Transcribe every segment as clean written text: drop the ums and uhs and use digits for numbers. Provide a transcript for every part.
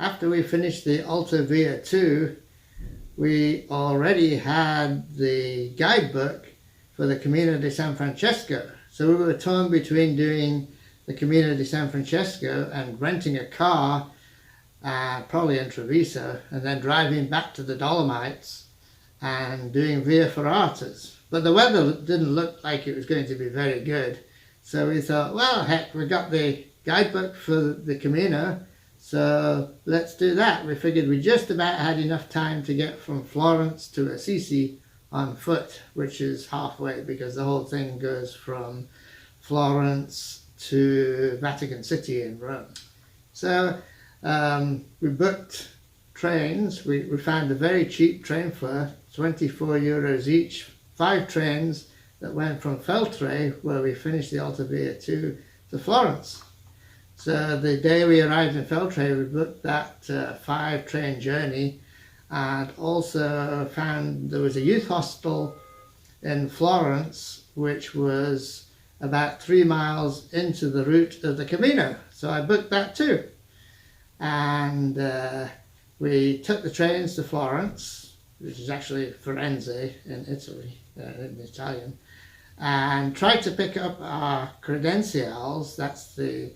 after we finished the Alta Via 2, we already had the guidebook for the Camino de San Francesco. So we were torn between doing the Camino de San Francesco and renting a car, probably in Treviso, and then driving back to the Dolomites and doing Via Ferratas. But the weather didn't look like it was going to be very good. So we thought, well, heck, we got the guidebook for the Camino, so let's do that. We figured we just about had enough time to get from Florence to Assisi on foot, which is halfway, because the whole thing goes from Florence to Vatican City in Rome. So we booked trains. We found a very cheap train fare, 24 euros each, 5 trains that went from Fèltre, where we finished the Alta Via 2, to Florence. So the day we arrived in Fèltre, we booked that 5-train journey, and also found there was a youth hostel in Florence, which was about 3 miles into the route of the Camino. So I booked that too. And we took the trains to Florence, which is actually Firenze in Italy, in Italian, and tried to pick up our credenzials, that's the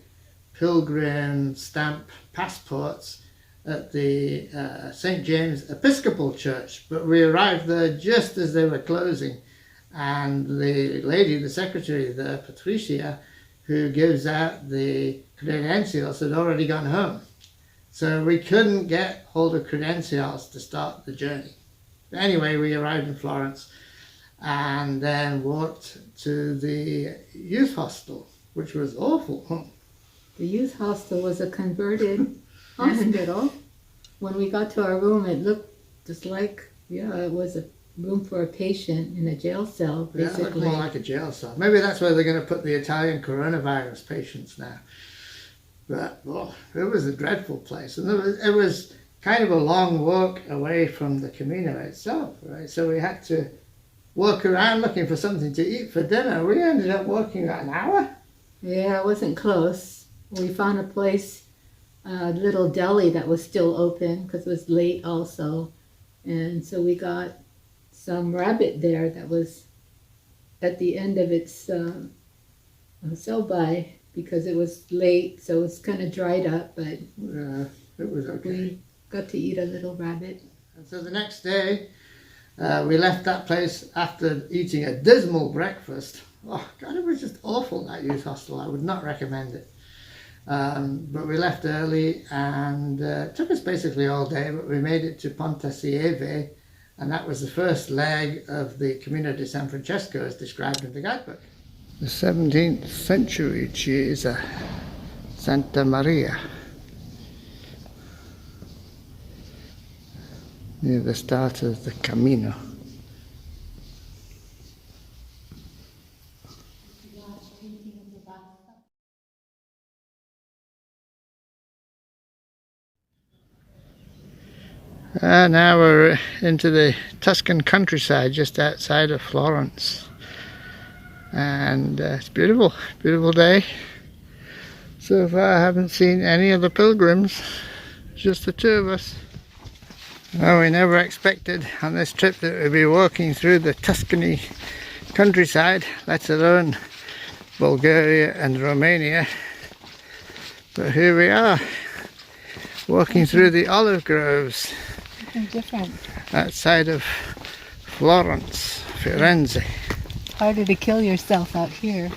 pilgrim stamp passports, at the St. James Episcopal Church. But we arrived there just as they were closing, and the lady, the secretary there, Patricia, who gives out the credenzials, had already gone home. So we couldn't get hold of credenzials to start the journey. Anyway, we arrived in Florence and then walked to the youth hostel, which was awful. The youth hostel was a converted hospital. When we got to our room, it looked just like, it was a room for a patient in a jail cell, basically. Yeah, it looked more like a jail cell. Maybe that's where they're going to put the Italian coronavirus patients now. But it was a dreadful place, and it was kind of a long walk away from the Camino itself, right? So we had to walk around looking for something to eat for dinner. We ended up walking about an hour. Yeah, it wasn't close. We found a place, a little deli that was still open because it was late also, and so we got some rabbit there that was at the end of its sell-by, because it was late, so it's kind of dried up, but yeah, it was okay. We got to eat a little rabbit. And so the next day, we left that place after eating a dismal breakfast. Oh God, it was just awful, that youth hostel. I would not recommend it. But we left early, and it took us basically all day, but we made it to Pontassieve, and that was the first leg of the Camino de San Francesco as described in the guidebook. The 17th century Chiesa Santa Maria, near the start of the Camino. And now we're into the Tuscan countryside just outside of Florence. And it's beautiful, beautiful day. So far I haven't seen any of the pilgrims, just the two of us. Well, we never expected on this trip that we'd be walking through the Tuscany countryside, let alone Bulgaria and Romania. But here we are, walking through the olive groves Different. outside of Florence, Firenze. Harder to kill yourself out here.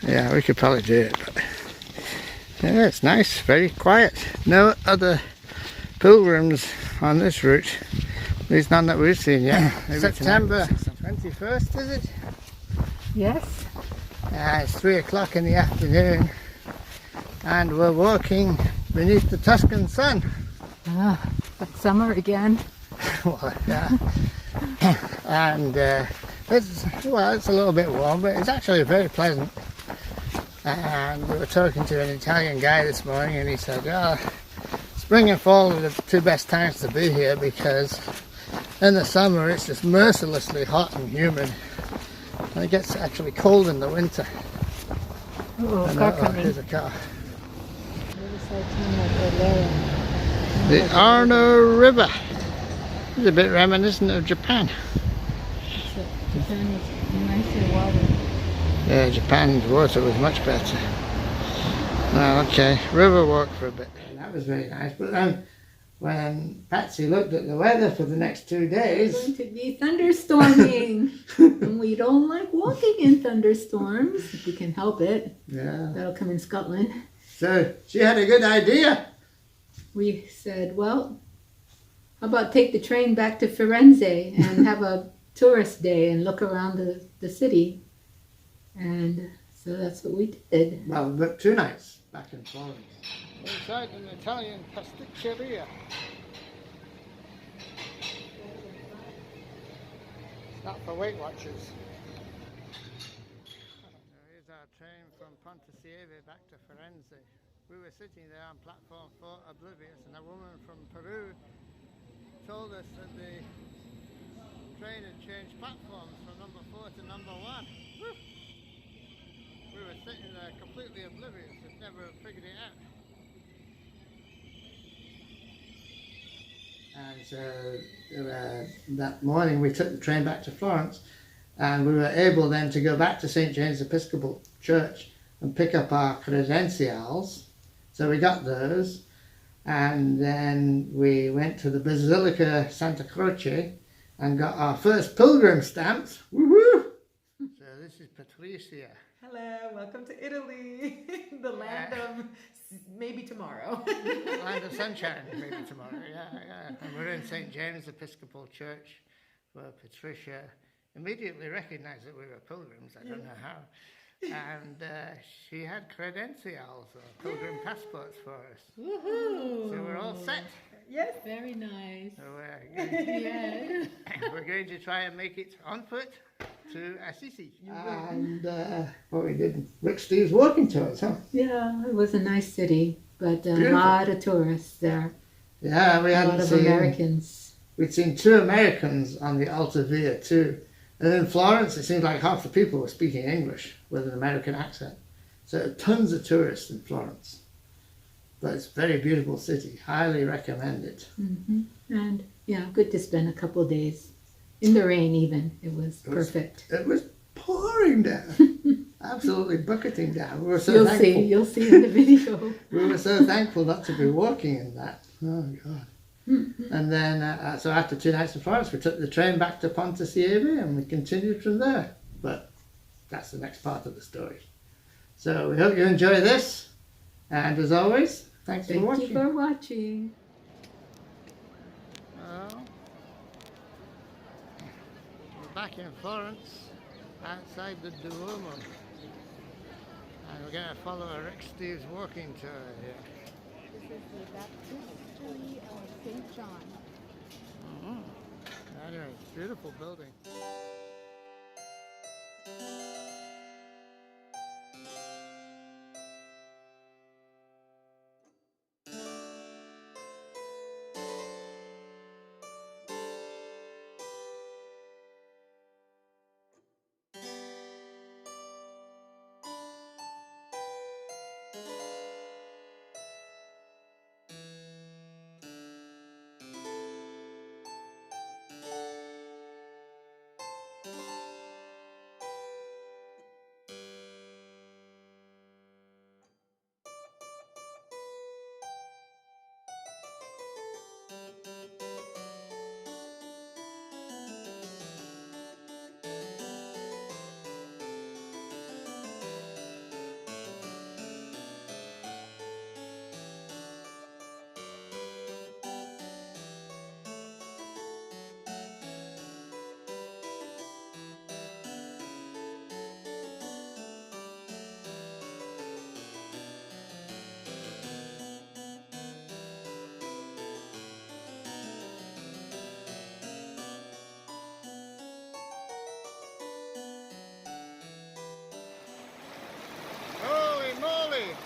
Yeah, we could probably do it, but yeah, it's nice, very quiet. No other pilgrims on this route, at least none that we've seen yet. September 21st, is it? Yes. It's 3 o'clock in the afternoon, and we're walking beneath the Tuscan sun. It's summer again. Well, yeah. And it's a little bit warm, but it's actually very pleasant. And we were talking to an Italian guy this morning, and he said, spring and fall are the 2 best times to be here, because in the summer it's just mercilessly hot and humid, and it gets actually cold in the winter. Car coming. Here's a car. The Arno River. It's a bit reminiscent of Japan. So Japan is nicer water. Yeah, Japan's water was much better. Well, okay, river walk for a bit. That was very nice. But then when Patsy looked at the weather for the next 2 days... It's going to be thunderstorming. And we don't like walking in thunderstorms, if we can help it. Yeah. That'll come in Scotland. So she had a good idea. We said, well, how about take the train back to Firenze and have a tourist day and look around the city. And so that's what we did. Well, but 2 nights back in Florence. Inside an Italian pasticceria. It's not for Weight Watchers. Here's our train from Pontassieve back to Firenze. We were sitting there on platform 4, oblivious, and a woman from Peru told us that the train had changed platforms from number 4 to number 1. Woo! We were sitting there completely oblivious, had never figured it out. And so that morning we took the train back to Florence, and we were able then to go back to St. James Episcopal Church and pick up our credenzials. So we got those, and then we went to the Basilica Santa Croce and got our first pilgrim stamps. Woohoo! So this is Patricia. Hello, welcome to Italy, the land of maybe tomorrow. Land of sunshine, maybe tomorrow, yeah. And we're in St. James Episcopal Church, where Patricia immediately recognized that we were pilgrims, I don't know how. And she had credenzials, or pilgrim passports for us. Woohoo! So we're all set. Yes. Very nice. So we're Yeah. going to try and make it on foot to Assisi. And what we did, Rick Steve's walking tours, huh? Yeah, it was a nice city, but a Beautiful. lot of tourists there. Yeah, we A hadn't lot of seen... Americans. We'd seen 2 Americans on the Alta Via too. And in Florence, it seemed like half the people were speaking English with an American accent. So tons of tourists in Florence. But it's a very beautiful city. Highly recommend it. Hmm. And yeah, good to spend a couple of days. In the rain even. It was perfect. It was pouring down. Absolutely bucketing down. We were so thankful. You'll see in the video. We were so thankful not to be walking in that. Oh, God. And then, so after 2 nights in Florence, we took the train back to Pontassieve and we continued from there. But that's the next part of the story. So we hope you enjoy this. And as always, thanks for watching. Thank you for watching. Well, we're back in Florence, outside the Duomo. And we're going to follow a Rick Steve's walking tour here. This is the Baptistry of St. John. Anyway, beautiful building.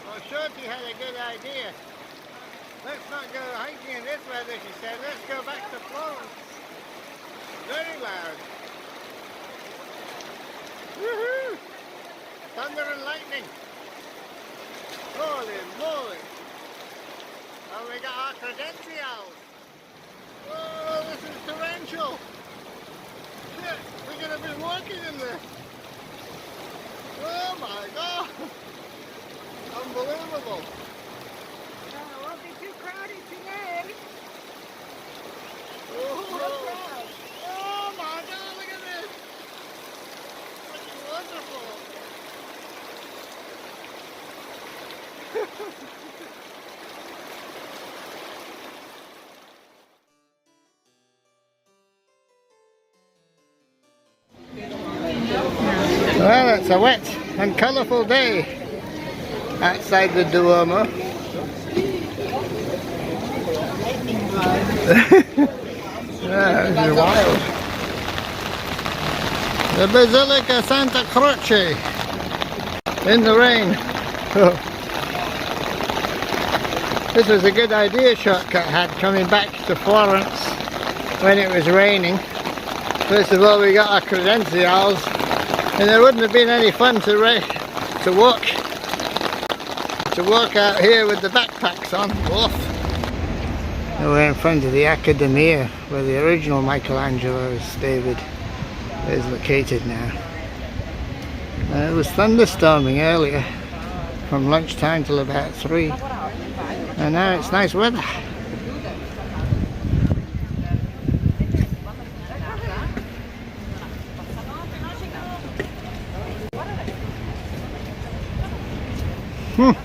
Well, Shorty had a good idea. Let's not go hiking in this weather, she said. Let's go back to Florence. Very loud. Woohoo! Thunder and lightning. Holy moly. And we got our credentials. Whoa, this is torrential. Shit, we're going to be walking in this. Oh my god. Unbelievable. No, it won't be too crowded today. Oh, oh my god, look at this. Looking wonderful. Well, it's a wet and colourful day outside the Duomo. Yeah, this is wild. The Basilica Santa Croce in the rain. This was a good idea Shortcut had coming back to Florence when it was raining. First of all, we got our credentials, and it wouldn't have been any fun to walk out here with the backpacks on. Oof. We're in front of the Accademia, where the original Michelangelo's David is located now. It was thunderstorming earlier, from lunchtime till about 3, and now it's nice weather. Hmm.